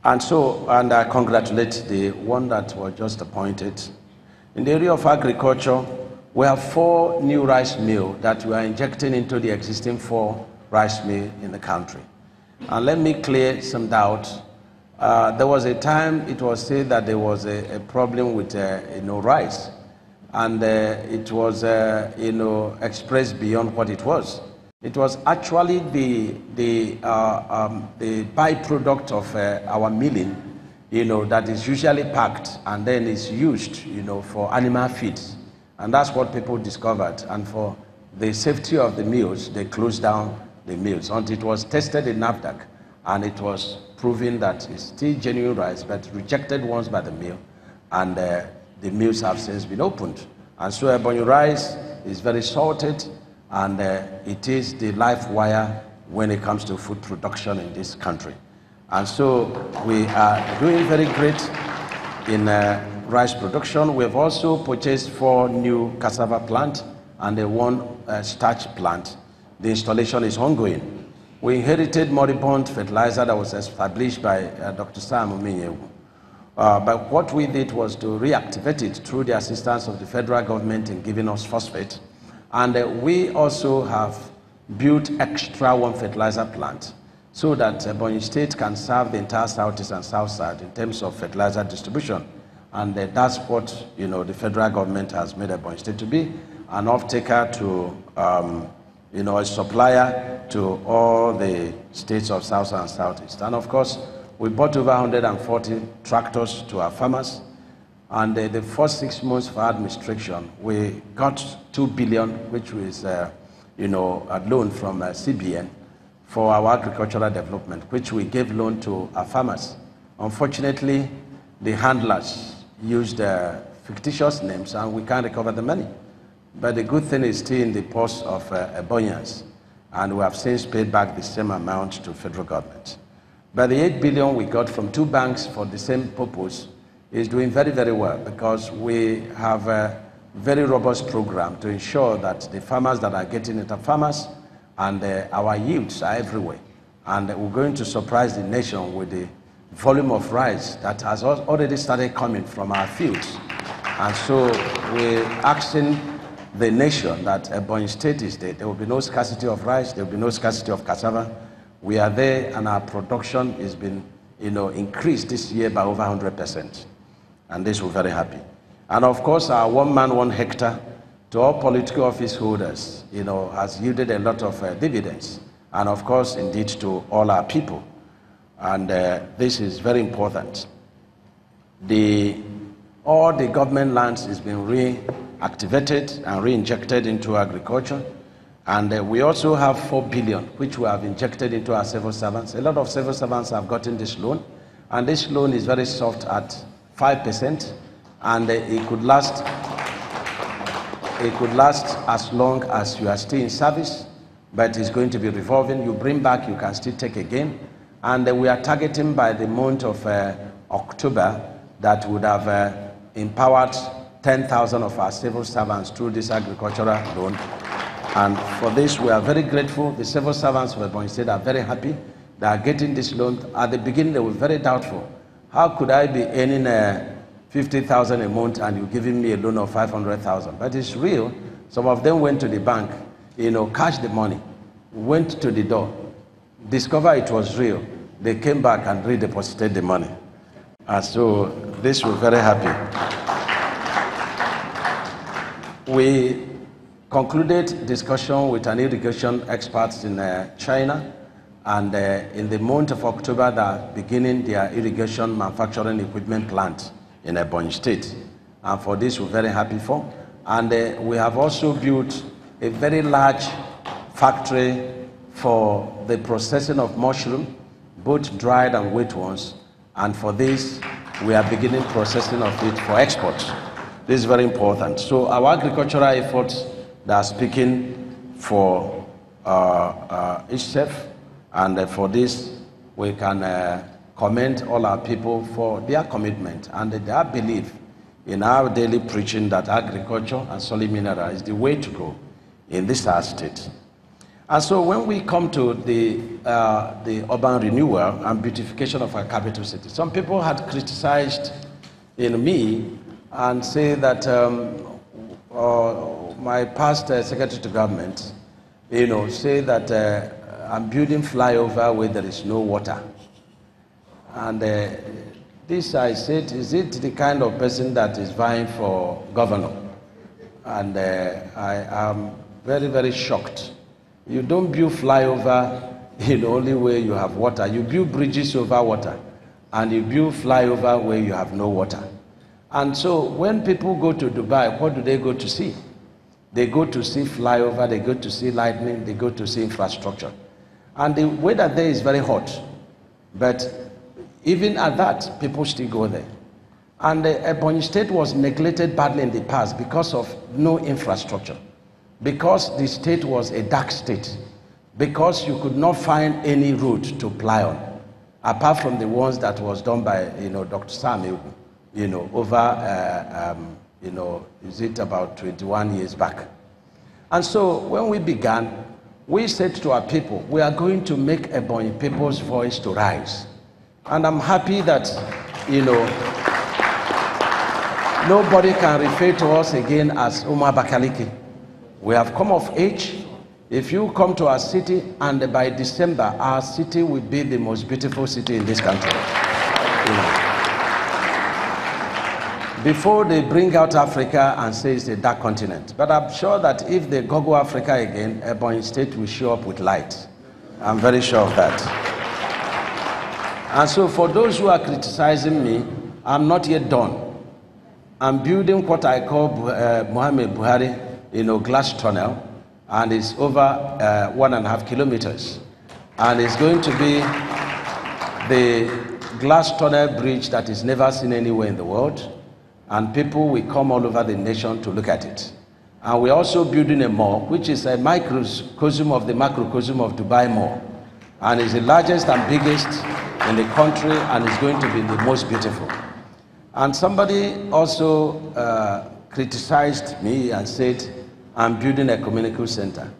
And I congratulate the one that was just appointed. In the area of agriculture, we have 4 new rice mills that we are injecting into the existing 4 rice mills in the country. And let me clear some doubt. There was a time it was said that there was a problem with rice, and it was expressed beyond what it was. It was actually the byproduct of our milling, that is usually packed and then is used, for animal feeds, and that's what people discovered. And for the safety of the mills, they closed down the mills until it was tested in NAFDAC, and it was proven that it's still genuine rice, but rejected once by the mill, and the mills have since been opened. And so Ebonyi rice is very salted, and it is the life wire when it comes to food production in this country. And so we are doing very great in rice production. We have also purchased 4 new cassava plants and 1 starch plant. The installation is ongoing. We inherited moribund fertilizer that was established by Dr. Sam Umahi. But what we did was to reactivate it through the assistance of the federal government in giving us phosphate. And we also have built extra 1 fertilizer plant so that Ebonyi State can serve the entire Southeast and South Side in terms of fertilizer distribution. And that's what the federal government has made Ebonyi State to be, an off-taker to a supplier to all the states of South and Southeast. And of course, we bought over 140 tractors to our farmers. And the first 6 months of our administration, we got 2 billion, which was, a loan from CBN for our agricultural development, which we gave loan to our farmers. Unfortunately, the handlers used fictitious names, and we can't recover the money. But the good thing is still in the purse of Ebonyans, and we have since paid back the same amount to federal government. But the 8 billion we got from 2 banks for the same purpose is doing very, very well, because we have a very robust program to ensure that the farmers that are getting it are farmers, and our yields are everywhere. And we're going to surprise the nation with the volume of rice that has already started coming from our fields. And so we're asking the nation that Ebonyi State is there. There will be no scarcity of rice, there will be no scarcity of cassava. We are there, and our production has been increased this year by over 100%. And this we're very happy. And of course, our 1 man, 1 hectare to all political office holders, has yielded a lot of dividends. And of course, indeed, to all our people. And this is very important. All the government lands is being reactivated and re-injected into agriculture. And we also have 4 billion, which we have injected into our civil servants. A lot of civil servants have gotten this loan. And this loan is very soft at 5%, and it could last as long as you are still in service, but it's going to be revolving. You bring back, you can still take again. And we are targeting by the month of October that would have empowered 10,000 of our civil servants through this agricultural loan. And for this, we are very grateful. The civil servants of Ebonyi State are very happy. They are getting this loan. At the beginning, they were very doubtful. How could I be earning 50,000 a month and you're giving me a loan of 500,000? But it's real. Some of them went to the bank, cashed the money, went to the door, discovered it was real. They came back and redeposited the money. And so this, we're very happy. We concluded discussion with an irrigation expert in China. And in the month of October, they are beginning their irrigation manufacturing equipment plant in Ebonyi State. And for this, we're very happy for. And we have also built a very large factory for the processing of mushroom, both dried and wet ones. And for this, we are beginning processing of it for export. This is very important. So our agricultural efforts, they are speaking for itself. And for this, we can commend all our people for their commitment and their belief in our daily preaching that agriculture and solid mineral is the way to go in this our state. And so when we come to the urban renewal and beautification of our capital city, some people had criticized me and say that my past secretary to government, say that I'm building flyover where there is no water. And this I said, is it the kind of person that is vying for governor? And I am very, very shocked. You don't build flyover in the only way you have water. You build bridges over water, and you build flyover where you have no water. And so when people go to Dubai, what do they go to see? They go to see flyover, they go to see lightning, they go to see infrastructure. And the weather there is very hot. But even at that, people still go there. And Ebonyi State was neglected badly in the past because of no infrastructure. Because the state was a dark state. Because you could not find any road to ply on, apart from the ones that was done by, Dr. Sam, over, is it about 21 years back. And so when we began, we said to our people, we are going to make Ebonyi people's voice to rise. And I'm happy that, nobody can refer to us again as Umar Bakaliki. We have come of age. If you come to our city, and by December, our city will be the most beautiful city in this country. Before they bring out Africa and say it's a dark continent. But I'm sure that if they Google Africa again, Ebonyi State will show up with light. I'm very sure of that. And so for those who are criticizing me, I'm not yet done. I'm building what I call Muhammad Buhari, glass tunnel, and it's over 1.5 kilometers. And it's going to be the glass tunnel bridge that is never seen anywhere in the world. And people will come all over the nation to look at it. And we're also building a mall, which is a microcosm of the macrocosm of Dubai Mall. And it's the largest and biggest in the country, and it's going to be the most beautiful. And somebody also criticized me and said, I'm building a community center.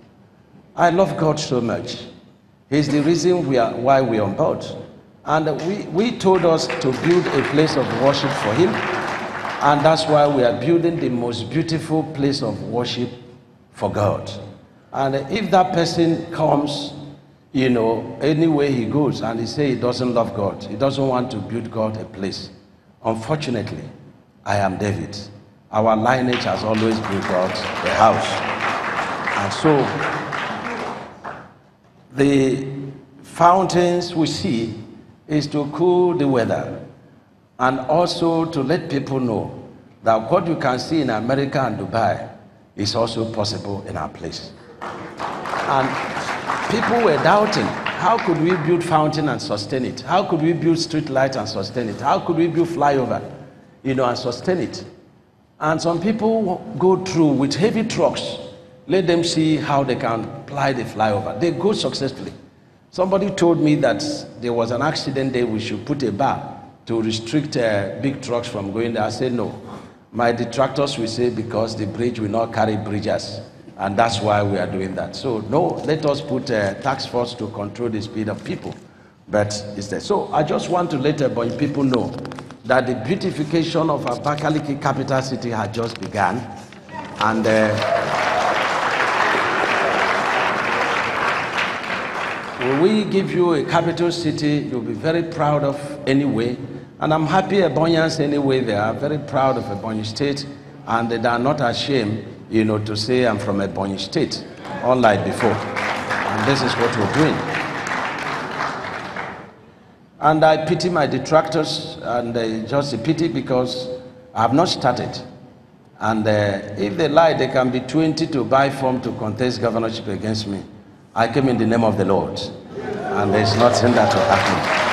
I love God so much. He's the reason why we are on board. And we told us to build a place of worship for him. And that's why we are building the most beautiful place of worship for God. And if that person comes, anywhere he goes, and he says he doesn't love God, he doesn't want to build God a place, unfortunately, I am David. Our lineage has always built God a house. And so, the fountains we see is to cool the weather, and also to let people know that what you can see in America and Dubai is also possible in our place. And people were doubting, how could we build fountain and sustain it? How could we build street light and sustain it? How could we build flyover, and sustain it? And some people go through with heavy trucks. Let them see how they can ply the flyover. They go successfully. Somebody told me that there was an accident there, we should put a bar to restrict big trucks from going there. I said, no. My detractors will say because the bridge will not carry bridges. And that's why we are doing that. So, no, let us put a task force to control the speed of people. But it's there. So, I just want to let Ebonyi people know that the beautification of our Abakaliki capital city had just begun. And when we give you a capital city, you'll be very proud of anyway. And I'm happy Ebonyans anyway, they are very proud of Ebonyi State, and they are not ashamed, to say I'm from Ebonyi State, unlike before. And this is what we're doing. And I pity my detractors, and just a pity because I have not started. And if they lie, they can be 20 to buy form to contest governorship against me. I came in the name of the Lord, and there's nothing that will happen.